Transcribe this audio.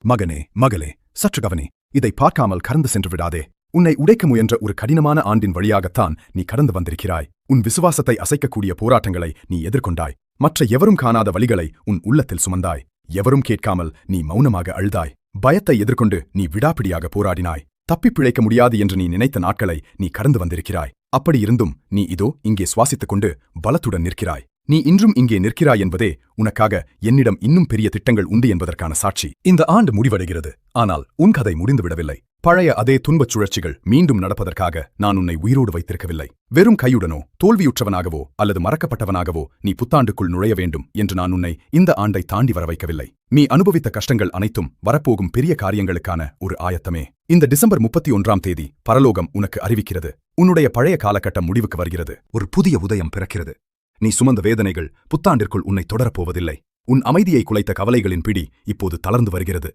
மகனே, மகளே, சற்று கவனி. இதை பார்க்காமல் கடந்து சென்று விடாதே. உன்னை உடைக்க முயன்ற ஒரு கடினமான ஆண்டின் வழியாகத்தான் நீ கடந்து வந்திருக்கிறாய். உன் விசுவாசத்தை அசைக்கக்கூடிய போராட்டங்களை நீ எதிர்கொண்டாய். மற்ற எவரும் காணாத வழிகளை உன் உள்ளத்தில் சுமந்தாய். எவரும் கேட்காமல் நீ மௌனமாக அழுதாய். பயத்தை எதிர்கொண்டு நீ விடாப்பிடியாக போராடினாய். தப்பிப் பிழைக்க முடியாது என்று நீ நினைத்த நாட்களை நீ கடந்து வந்திருக்கிறாய். அப்படியிருந்தும் நீ இதோ இங்கே சுவாசித்துக் கொண்டு பலத்துடன் நிற்கிறாய். நீ இன்றும் இங்கே நிற்கிறாய் என்பதே உனக்காக என்னிடம் இன்னும் பெரிய திட்டங்கள் உண்டு என்பதற்கான சாட்சி. இந்த ஆண்டு முடிவடைகிறது. ஆனால் உன் கதை முடிந்துவிடவில்லை. பழைய அதே துன்பச் சுழற்சிகள் மீண்டும் நடப்பதற்காக நான் உன்னை உயிரோடு வைத்திருக்கவில்லை. வெறும் கையுடனோ தோல்வியுற்றவனாகவோ அல்லது மறக்கப்பட்டவனாகவோ நீ புத்தாண்டுக்குள் நுழைய வேண்டும் என்று நான் உன்னை இந்த ஆண்டை தாண்டி வர வைக்கவில்லை. நீ அனுபவித்த கஷ்டங்கள் அனைத்தும் வரப்போகும் பெரிய காரியங்களுக்கான ஒரு ஆயத்தமே. இந்த டிசம்பர் 31ஆம் தேதி பரலோகம் உனக்கு அறிவிக்கிறது. உன்னுடைய பழைய காலகட்டம் முடிவுக்கு வருகிறது. ஒரு புதிய உதயம் பிறக்கிறது. நீ சுமந்த வேதனைகள் புத்தாண்டிற்குள் உன்னை தொடரப்போவதில்லை. உன் அமைதியை குலைத்த கவலைகளின் பிடி இப்போது தளர்ந்து வருகிறது.